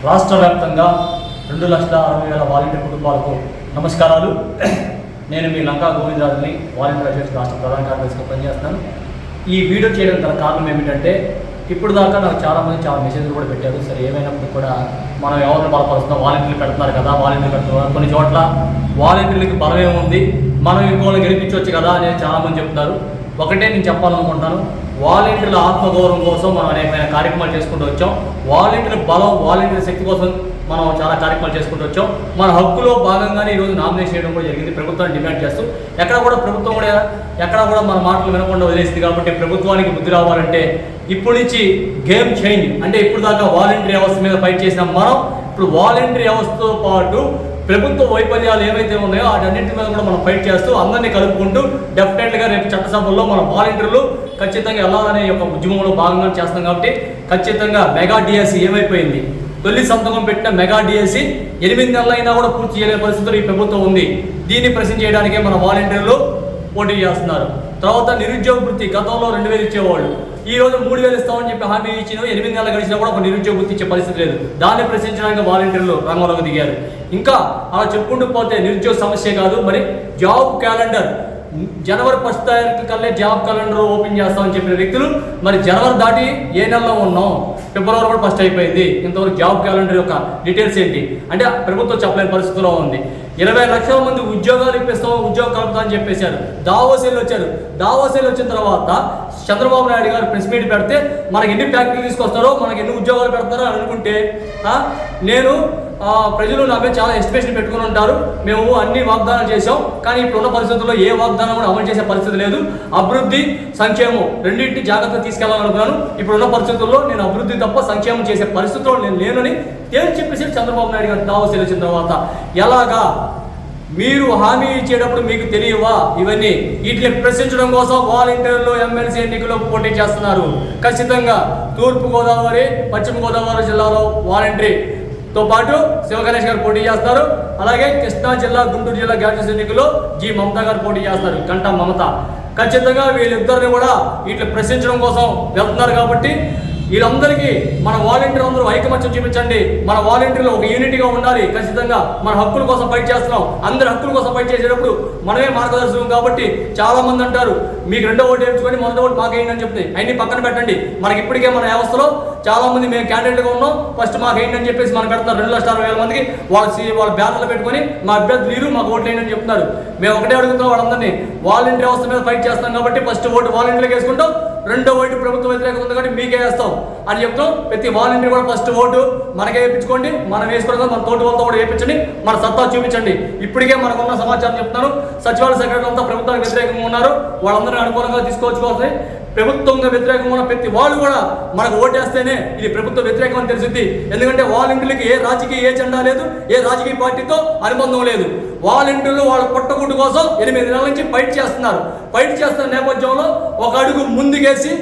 రాష్ట్ర వ్యాప్తంగా 2,60,000 వాలంటీర్ కుటుంబాలకు నమస్కారాలు. నేను మీ లంకా గోవిందరాజుని, వాలంటీర్ అసోసియేషన్ రాష్ట్ర ప్రధాన కార్యదర్శిగా పనిచేస్తాను. ఈ వీడియో చేయడం గల కారణం ఏమిటంటే, ఇప్పుడు దాకా నాకు చాలామంది చాలా మెసేజ్లు కూడా పెట్టారు. సరే, ఏమైనప్పుడు కూడా మనం ఎవరిని బలపరుస్తున్నాం, వాలంటీర్లు పెడుతున్నారు కదా, వాలంటీర్లు పెడుతున్నారు. కొన్ని చోట్ల వాలంటీర్లకి బలమే ఉంది, మనం ఇంకోళ్ళని గెలిపించవచ్చు కదా అనేది చాలామంది చెప్తున్నారు. ఒకటే నేను చెప్పాలనుకుంటున్నాను, వాలంటీర్ల ఆత్మగౌరవం కోసం మనం అనేకమైన కార్యక్రమాలు చేసుకుంటూ వచ్చాం. వాలంటీర్ బలం, వాలంటీర్ శక్తి కోసం మనం చాలా కార్యక్రమాలు చేసుకుంటూ వచ్చాం. మన హక్కులో భాగంగానే ఈరోజు నామినేషన్ చేయడం కూడా జరిగింది, ప్రభుత్వాన్ని డిమాండ్ చేస్తూ. ప్రభుత్వం కూడా ఎక్కడ కూడా మన మాటలు వినకుండా వదిలేసింది. కాబట్టి ప్రభుత్వానికి బుద్ధి రావాలంటే ఇప్పటి నుంచి గేమ్ చేంజ్. అంటే ఇప్పుడు దాకా వాలంటీర్ వ్యవస్థ మీద ఫైట్ చేసిన మనం ఇప్పుడు వాలంటీర్ వ్యవస్థతో పాటు ప్రభుత్వ వైఫల్యాలు ఏవైతే ఉన్నాయో వాటన్నింటి మీద కూడా మనం ఫైట్ చేస్తూ అందరినీ కలుపుకుంటూ డెఫినెట్గా రేపు చట్టసభల్లో మన వాలంటీర్లు ఖచ్చితంగా వెళ్ళాలనే ఒక ఉద్యమంలో భాగంగా చేస్తాం. కాబట్టి ఖచ్చితంగా మెగా డిఎస్సి ఏమైపోయింది, తొలి సంతకం పెట్టిన మెగా డిఎస్సి 8 నెలలైనా కూడా పూర్తి చేయలేని పరిస్థితులు ఈ ప్రభుత్వం ఉంది. దీన్ని ప్రశ్న చేయడానికే మన వాలంటీర్లు పోటీ చేస్తున్నారు. తర్వాత నిరుద్యోగ వృత్తి, గతంలో 2,000 ఇచ్చేవాళ్ళు, ఈ రోజు 3,000 ఇస్తామని చెప్పి హామీ ఇచ్చిన 8 నెలలు గడిచినా కూడా ఒక నిరుద్యోగ వృత్తి ఇచ్చే పరిస్థితి లేదు. దాన్ని ప్రశ్నించడానికి వాలంటీర్లు రంగంలోకి దిగారు. ఇంకా అలా చెప్పుకుంటూ పోతే నిరుద్యోగ సమస్య కాదు, మరి జాబ్ క్యాలెండర్ జనవరి 1 తారీఖు కల్లా జాబ్ క్యాలెండర్ ఓపెన్ చేస్తామని చెప్పిన వ్యక్తులు మరి జనవరి దాటి ఏ నెలలో ఉన్నాం, ఫిబ్రవరి కూడా ఫస్ట్ అయిపోయింది. ఇంతవరకు జాబ్ క్యాలెండర్ యొక్క డీటెయిల్స్ ఏంటి అంటే ప్రభుత్వం చెప్పలేని పరిస్థితిలో ఉంది. 20 లక్షల మంది ఉద్యోగాలు ఇప్పిస్తాం, ఉద్యోగం కలుపుతామని చెప్పేశారు. దావోసేలు వచ్చారు. దావోసేలు వచ్చిన తర్వాత చంద్రబాబు నాయుడు గారు ప్రెస్ మీట్ పెడితే మనకి ఎన్ని ఫ్యాక్టరీలు తీసుకొస్తారో, మనకి ఎన్ని ఉద్యోగాలు పెడతారో అని అనుకుంటే, నేను ప్రజలు నా మీద చాలా ఎస్టిమేషన్ పెట్టుకుని ఉంటారు, మేము అన్ని వాగ్దానాలు చేసాం, కానీ ఇప్పుడున్న పరిస్థితుల్లో ఏ వాగ్దానం కూడా అమలు చేసే పరిస్థితి లేదు. అభివృద్ధి, సంక్షేమం రెండింటిని జాగ్రత్తగా తీసుకెళ్లాలనుకున్నాను. ఇప్పుడున్న పరిస్థితుల్లో నేను అభివృద్ధి తప్ప సంక్షేమం చేసే పరిస్థితుల్లో నేను లేనని తేల్చి చెప్పేసి చంద్రబాబు నాయుడు గారు దావోసేలు వచ్చిన తర్వాత, ఎలాగా మీరు హామీ ఇచ్చేటప్పుడు మీకు తెలియవా ఇవన్నీ? వీటిని ప్రశ్నించడం కోసం వాలంటీర్లు ఎమ్మెల్సీ ఎన్నికల్లో పోటీ చేస్తున్నారు. ఖచ్చితంగా తూర్పుగోదావరి, పశ్చిమ గోదావరి జిల్లాలో వాలంటీర్తో పాటు శివగణేష్ గారు పోటీ చేస్తారు. అలాగే కృష్ణా జిల్లా, గుంటూరు జిల్లా గ్యాడ్జెస్ ఎన్నికల్లో జి మమత గారు పోటీ చేస్తారు, గంటా మమత. ఖచ్చితంగా వీళ్ళిద్దరిని కూడా వీటిని ప్రశ్నించడం కోసం వెళ్తున్నారు. కాబట్టి వీళ్ళందరికీ మన వాలంటీర్ అందరూ ఐకమత్యం చూపించండి. మన వాలంటీర్లు ఒక యూనిటీగా ఉండాలి. ఖచ్చితంగా మన హక్కుల కోసం ఫైట్ చేస్తున్నాం. అందరి హక్కుల కోసం ఫైట్ చేసేటప్పుడు మనమే మార్గదర్శకం. కాబట్టి చాలా మంది అంటారు, మీకు 2వ ఓటు వేయించుకొని 1వ ఓటు మాకేయండి అని చెప్తే అన్ని పక్కన పెట్టండి. మనకి ఇప్పటికే మన వ్యవస్థలో చాలా మంది మేము క్యాండిడేట్గా ఉన్నాం, ఫస్ట్ మాకేయండి అని చెప్పేసి మనం పెడుతున్నారు. 2,60,000 మందికి వాళ్ళ బ్యానర్లు పెట్టుకొని మా అభ్యర్థి మీరు మాకు ఓట్లు వేయండి అని చెప్తున్నారు. మేము ఒకటే అడుగుతున్నాం వాళ్ళందరినీ, వాలంటీర్ వ్యవస్థ మీద ఫైట్ చేస్తాం కాబట్టి ఫస్ట్ ఓటు వాలంటీర్లకు వేసుకుంటాం, 2వ ఓటు ప్రభుత్వ వ్యతిరేకత ఉంది కాబట్టి మీకే వేస్తాం అని చెప్తాం. ప్రతి వాలంటీర్ కూడా ఫస్ట్ ఓటు మనకే వేయించుకోండి, మనం వేసుకోవడం మన తోటి వాళ్ళతో కూడా వేయించండి, మన సత్తా చూపించండి. ఇప్పటికే మనకున్న సమాచారం చెప్తున్నారు, సచివాలయ సెక్రటరీ అంతా ప్రభుత్వానికి వ్యతిరేకంగా ఉన్నారు, వాళ్ళందరినీ అనుకూలంగా తీసుకోవచ్చు. ప్రభుత్వంగా వ్యతిరేకంగా ఉన్న ప్రతి వాళ్ళు కూడా మనకు ఓటేస్తేనే ఇది ప్రభుత్వ వ్యతిరేకం అని తెలిసింది. ఎందుకంటే వాలంటీర్లకి ఏ రాజకీయ జెండా లేదు, ఏ రాజకీయ పార్టీతో అనుబంధం లేదు. వాలంటీర్లు వాళ్ళ పొట్టగుడ్డు కోసం 8 నెలల నుంచి ఫైట్ చేస్తున్నారు. ఫైట్ చేస్తున్న నేపథ్యంలో ఒక అడుగు ముందుకేసి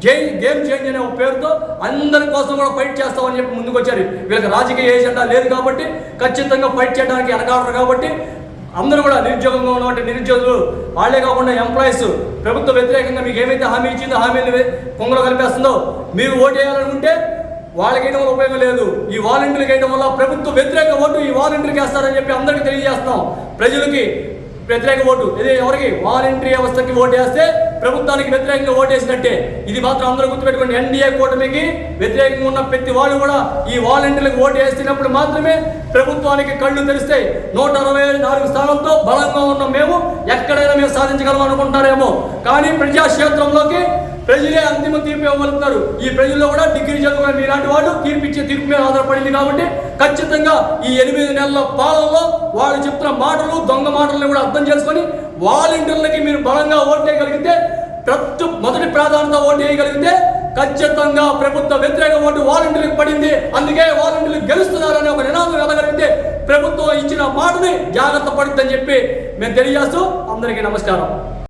గేమ్ చేంజ్ అనే ఒక పేరుతో అందరి కోసం కూడా ఫైట్ చేస్తామని చెప్పి ముందుకు వచ్చారు. వీళ్ళకి రాజకీయ ఏజెండా లేదు కాబట్టి ఖచ్చితంగా ఫైట్ చేయడానికి వెనకాడరు. కాబట్టి అందరూ కూడా నిరుద్యోగంగా ఉన్నటువంటి నిరుద్యోగులు, వాళ్ళే కాకుండా ఎంప్లాయీస్, ప్రభుత్వ వ్యతిరేకంగా మీకు ఏమైతే హామీ ఇచ్చిందో హామీలు కొంగలో కలిపేస్తుందో మీరు ఓటు వేయాలనుకుంటే వాళ్ళకి వేయడం వల్ల ఉపయోగం లేదు. ఈ వాలంటీర్కి వేయడం వల్ల ప్రభుత్వ వ్యతిరేక ఓటు ఈ వాలంటీర్కి వేస్తారని చెప్పి అందరికీ తెలియజేస్తున్నాం. ప్రజలకి వ్యతిరేక ఓటు ఇది ఎవరికి? వాలంటీర్ వ్యవస్థకి ఓటు వేస్తే ప్రభుత్వానికి వ్యతిరేకంగా ఓటేసినట్టే. ఇది మాత్రం అందరూ గుర్తుపెట్టుకోండి. ఎన్డీఏ కూటమికి వ్యతిరేకంగా ఉన్న ప్రతి వాళ్ళు కూడా ఈ వాలంటీర్లకు ఓటు వేసినప్పుడు మాత్రమే ప్రభుత్వానికి కళ్ళు తెరిస్తాయి. 164 స్థానంతో బలంగా ఉన్న మేము ఎక్కడైనా మేము సాధించగలం అనుకుంటారేమో, కానీ ప్రజాక్షేత్రంలోకి ప్రజలే అంతిమ తీర్పు ఇవ్వగలుగుతారు. ఈ ప్రజల్లో కూడా డిగ్రీ చదువుకున్న మీలాంటి వాళ్ళు తీర్పిచ్చే తీర్పు మీద ఆధారపడింది. కాబట్టి ఖచ్చితంగా ఈ 8 నెలల పాలనలో వాళ్ళు చెప్తున్న మాటలు, దొంగ మాటలను కూడా అర్థం చేసుకొని వాలంటీర్లకి మీరు బలంగా ఓటు వేయగలిగితే, మొదటి ప్రాధాన్యత ఓటు వేయగలిగితే ఖచ్చితంగా ప్రభుత్వ వ్యతిరేక ఓటు వాలంటీర్లకు పడింది, అందుకే వాలంటీర్లు గెలుస్తున్నారని ఒక నినాదం వెళ్ళగలిగితే ప్రభుత్వం ఇచ్చిన మాటని జాగ్రత్త పడుతుందని చెప్పి మేము తెలియజేస్తూ అందరికీ నమస్కారం.